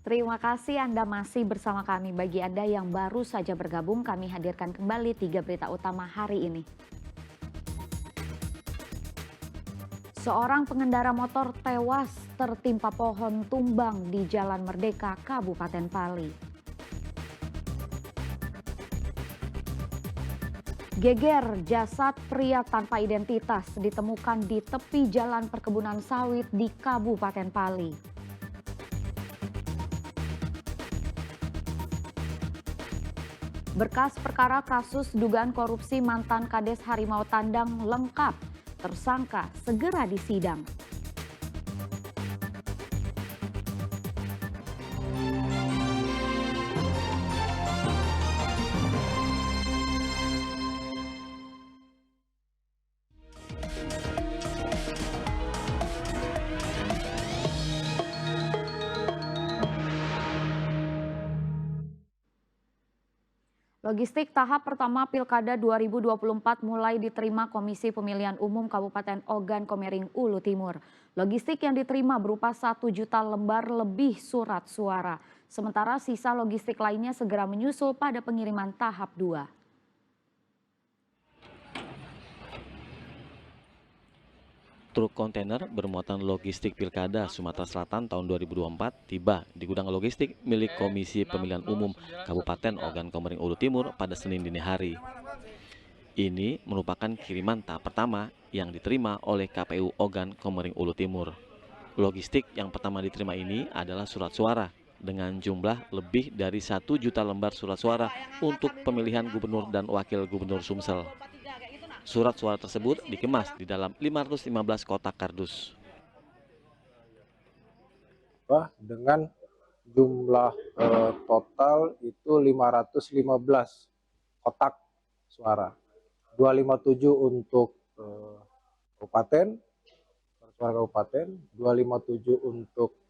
Terima kasih Anda masih bersama kami. Bagi Anda yang baru saja bergabung, kami hadirkan kembali 3 berita utama hari ini. Seorang pengendara motor tewas tertimpa pohon tumbang di Jalan Merdeka, Kabupaten Pali. Geger, jasad pria tanpa identitas ditemukan di tepi jalan perkebunan sawit di Kabupaten Pali. Berkas perkara kasus dugaan korupsi mantan Kades Harimau Tandang lengkap. Tersangka segera disidang. Logistik tahap pertama Pilkada 2024 mulai diterima Komisi Pemilihan Umum Kabupaten Ogan Komering Ulu Timur. Logistik yang diterima berupa 1 juta lembar lebih surat suara. Sementara sisa logistik lainnya segera menyusul pada pengiriman tahap 2. Truk kontainer bermuatan logistik Pilkada Sumatera Selatan tahun 2024 tiba di gudang logistik milik Komisi Pemilihan Umum Kabupaten Ogan Komering Ulu Timur pada Senin dini hari. Ini merupakan kiriman tahap pertama yang diterima oleh KPU Ogan Komering Ulu Timur. Logistik yang pertama diterima ini adalah surat suara dengan jumlah lebih dari 1 juta lembar surat suara untuk pemilihan gubernur dan wakil gubernur Sumsel. Surat suara tersebut dikemas di dalam 515 kotak kardus. Dengan jumlah total itu 515 kotak suara. 257 untuk kabupaten, suara kabupaten, 257 untuk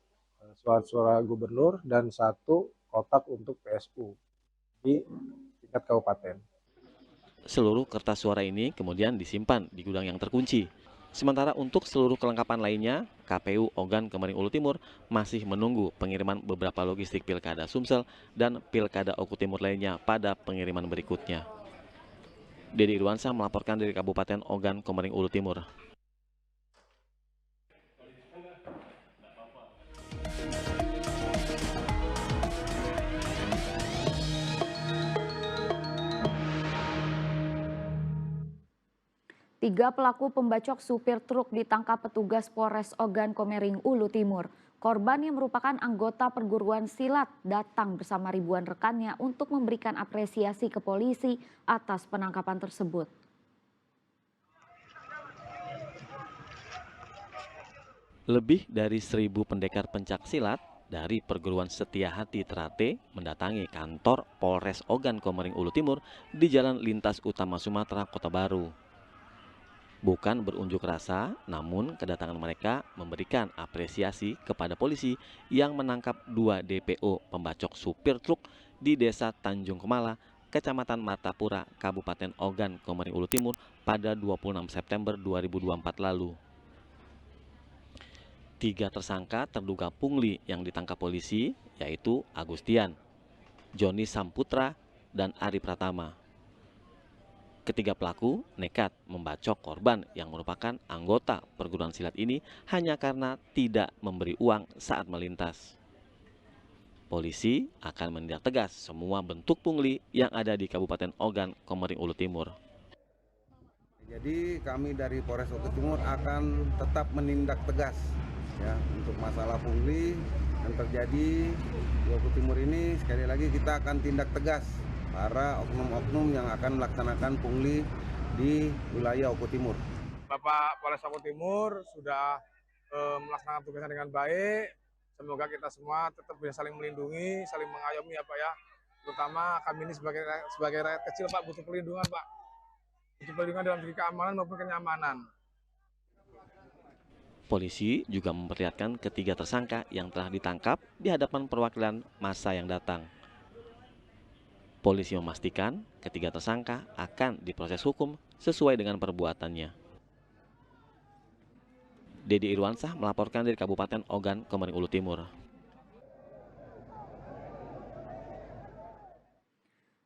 suara gubernur, dan 1 kotak untuk PSU di tingkat kabupaten. Seluruh kertas suara ini kemudian disimpan di gudang yang terkunci. Sementara untuk seluruh kelengkapan lainnya, KPU Ogan Komering Ulu Timur masih menunggu pengiriman beberapa logistik Pilkada Sumsel dan Pilkada Oku Timur lainnya pada pengiriman berikutnya. Dedi Irwansyah melaporkan dari Kabupaten Ogan Komering Ulu Timur. Tiga pelaku pembacok supir truk ditangkap petugas Polres Ogan Komering Ulu Timur. Korban yang merupakan anggota perguruan silat datang bersama ribuan rekannya untuk memberikan apresiasi ke polisi atas penangkapan tersebut. Lebih dari 1.000 pendekar pencak silat dari perguruan Setia Hati Terate mendatangi kantor Polres Ogan Komering Ulu Timur di Jalan Lintas Utama Sumatera, Kota Baru. Bukan berunjuk rasa, namun kedatangan mereka memberikan apresiasi kepada polisi yang menangkap 2 DPO pembacok supir truk di Desa Tanjung Kemala, Kecamatan Martapura, Kabupaten Ogan Komering Ulu Timur pada 26 September 2024 lalu. 3 tersangka terduga pungli yang ditangkap polisi yaitu Agustian, Joni Samputra, dan Ari Pratama. Ketiga pelaku nekat membacok korban yang merupakan anggota perguruan silat ini hanya karena tidak memberi uang saat melintas. Polisi akan menindak tegas semua bentuk pungli yang ada di Kabupaten Ogan Komering Ulu Timur. Jadi kami dari Polres Ogan Timur akan tetap menindak tegas ya untuk masalah pungli yang terjadi di Ogan Timur ini. Sekali lagi kita akan tindak tegas para oknum-oknum yang akan melaksanakan pungli di wilayah Oku Timur. Bapak Polres Oku Timur sudah melaksanakan tugasnya dengan baik. Semoga kita semua tetap bisa saling melindungi, saling mengayomi ya Pak ya. Terutama kami ini sebagai rakyat kecil Pak butuh perlindungan Pak. Butuh perlindungan dalam segi keamanan maupun kenyamanan. Polisi juga memperlihatkan ketiga tersangka yang telah ditangkap di hadapan perwakilan massa yang datang. Polisi memastikan ketiga tersangka akan diproses hukum sesuai dengan perbuatannya. Dedi Irwansyah melaporkan dari Kabupaten Ogan Komering Ulu Timur.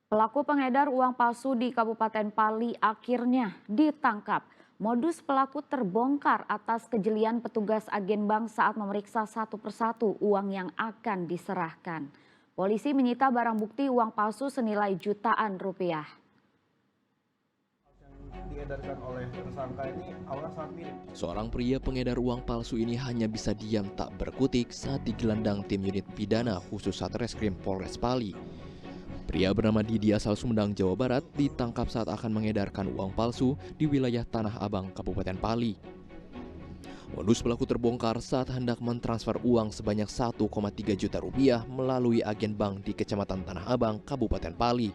Pelaku pengedar uang palsu di Kabupaten Pali akhirnya ditangkap. Modus pelaku terbongkar atas kejelian petugas agen bank saat memeriksa satu persatu uang yang akan diserahkan. Polisi menyita barang bukti uang palsu senilai jutaan rupiah. Diedarkan oleh tersangka ini awalnya sangat mirip. Seorang pria pengedar uang palsu ini hanya bisa diam tak berkutik saat digelandang tim unit pidana khusus Satreskrim Polres Pali. Pria bernama Didi asal Sumedang, Jawa Barat ditangkap saat akan mengedarkan uang palsu di wilayah Tanah Abang, Kabupaten Pali. Modus pelaku terbongkar saat hendak mentransfer uang sebanyak 1,3 juta rupiah melalui agen bank di Kecamatan Tanah Abang, Kabupaten Pali.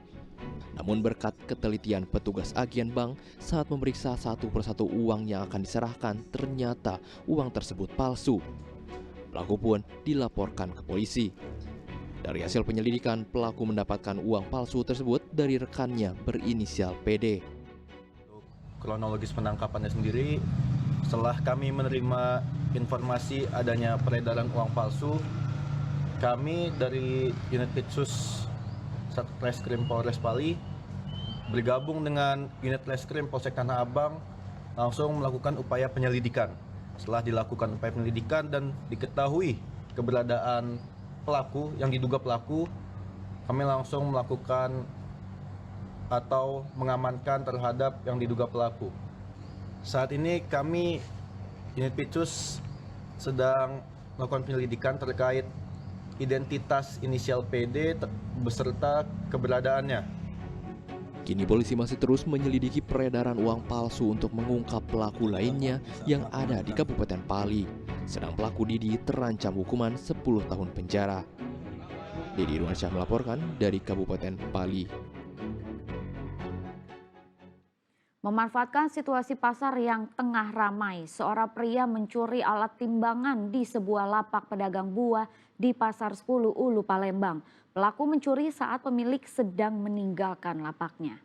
Namun berkat ketelitian petugas agen bank saat memeriksa satu persatu uang yang akan diserahkan, ternyata uang tersebut palsu. Pelaku pun dilaporkan ke polisi. Dari hasil penyelidikan, pelaku mendapatkan uang palsu tersebut dari rekannya berinisial PD. Kronologis penangkapannya sendiri, setelah kami menerima informasi adanya peredaran uang palsu, kami dari unit Pitsus Satreskrim Polres Pali bergabung dengan unit Reskrim Polsek Tanah Abang langsung melakukan upaya penyelidikan. Setelah dilakukan upaya penyelidikan dan diketahui keberadaan pelaku yang diduga pelaku, kami langsung melakukan atau mengamankan terhadap yang diduga pelaku. Saat ini kami unit Pitsus sedang melakukan penyelidikan terkait identitas inisial PD beserta keberadaannya. Kini polisi masih terus menyelidiki peredaran uang palsu untuk mengungkap pelaku lainnya yang ada di Kabupaten Pali. Sedang pelaku Didi terancam hukuman 10 tahun penjara. Didi Irwansyah melaporkan dari Kabupaten Pali. Memanfaatkan situasi pasar yang tengah ramai, seorang pria mencuri alat timbangan di sebuah lapak pedagang buah di Pasar 10 Ulu, Palembang. Pelaku mencuri saat pemilik sedang meninggalkan lapaknya.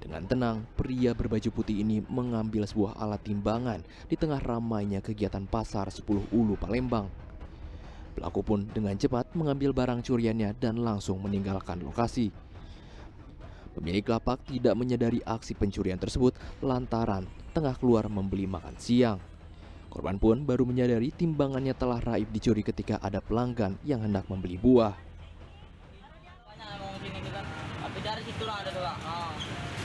Dengan tenang, pria berbaju putih ini mengambil sebuah alat timbangan di tengah ramainya kegiatan Pasar 10 Ulu, Palembang. Pelaku pun dengan cepat mengambil barang curiannya dan langsung meninggalkan lokasi. Pemilik lapak tidak menyadari aksi pencurian tersebut lantaran tengah keluar membeli makan siang. Korban pun baru menyadari timbangannya telah raib dicuri ketika ada pelanggan yang hendak membeli buah. Tapi dari situ lah ada tuh,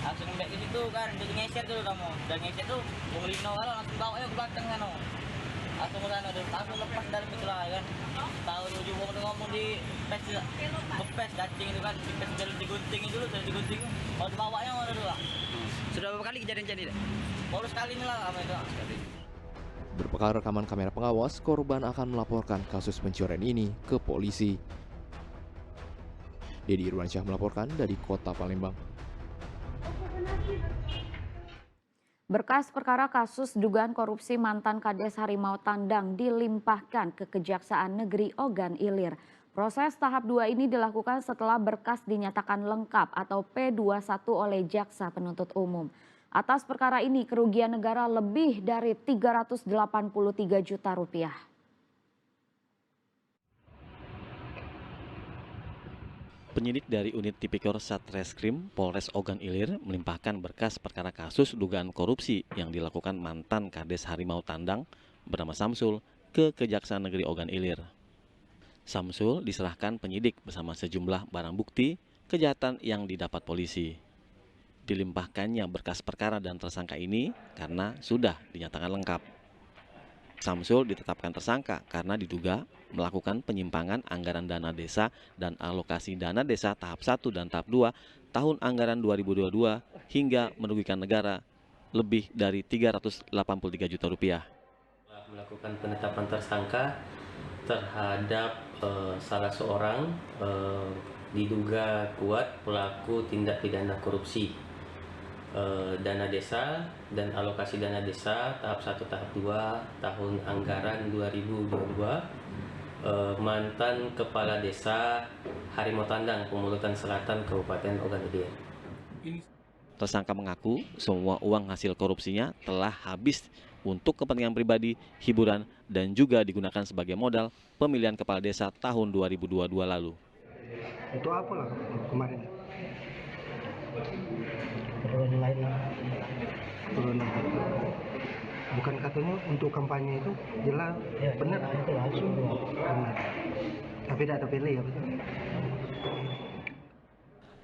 langsung back ke situ kan, jadi ngeser dulu kamu, dan ngeser tuh bung Lino kalau langsung bawa ke belakang kan, langsung ke sana, langsung lepas dalam itu lah kan. Tahu tujuh bung tuh ngomong di pes cacing itu kan, di pes digunting dulu, terus digunting, kalau dibawanya mana dulu lah. Sudah berapa kali kejadian jadi? Baru sekali ini lah apa itu. Berbekal rekaman kamera pengawas, korban akan melaporkan kasus pencurian ini ke polisi. Didi Irwansyah melaporkan dari Kota Palembang. Berkas perkara kasus dugaan korupsi mantan Kades Harimau Tandang dilimpahkan ke Kejaksaan Negeri Ogan Ilir. Proses tahap 2 ini dilakukan setelah berkas dinyatakan lengkap atau P21 oleh Jaksa Penuntut Umum. Atas perkara ini kerugian negara lebih dari 383 juta rupiah. Penyidik dari unit Tipikor Satreskrim Polres Ogan Ilir melimpahkan berkas perkara kasus dugaan korupsi yang dilakukan mantan Kades Harimau Tandang bernama Samsul ke Kejaksaan Negeri Ogan Ilir. Samsul diserahkan penyidik bersama sejumlah barang bukti kejahatan yang didapat polisi. Dilimpahkannya berkas perkara dan tersangka ini karena sudah dinyatakan lengkap. Samsul ditetapkan tersangka karena diduga melakukan penyimpangan anggaran dana desa dan alokasi dana desa tahap 1 dan tahap 2 tahun anggaran 2022 hingga merugikan negara lebih dari 383 juta rupiah. Melakukan penetapan tersangka terhadap salah seorang diduga kuat pelaku tindak pidana korupsi dana desa dan alokasi dana desa tahap 1 tahap 2 tahun anggaran 2022 mantan kepala desa Harimau Tandang Pemulutan Selatan Kabupaten Ogan Ilir. Tersangka mengaku semua uang hasil korupsinya telah habis untuk kepentingan pribadi, hiburan, dan juga digunakan sebagai modal pemilihan kepala desa tahun 2022 lalu. Itu apa lah kemarin? Keperluan lain lah. Bukan katanya untuk kampanye itu jelas ya, benar itu langsung benar. Tapi tidak terpilih ya betul.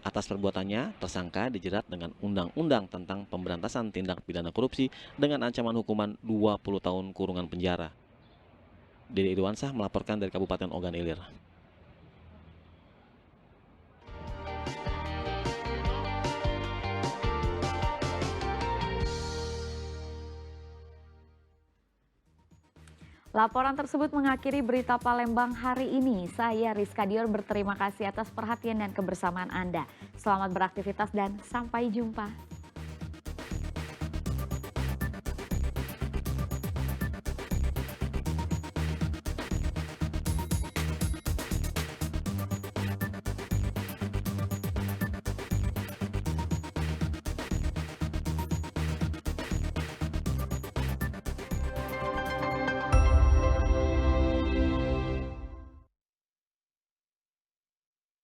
Atas perbuatannya, tersangka dijerat dengan Undang-Undang tentang Pemberantasan Tindak Pidana Korupsi dengan ancaman hukuman 20 tahun kurungan penjara. Dede Irwansah melaporkan dari Kabupaten Ogan Ilir. Laporan tersebut mengakhiri berita Palembang hari ini. Saya Rizka Dior berterima kasih atas perhatian dan kebersamaan Anda. Selamat beraktivitas dan sampai jumpa.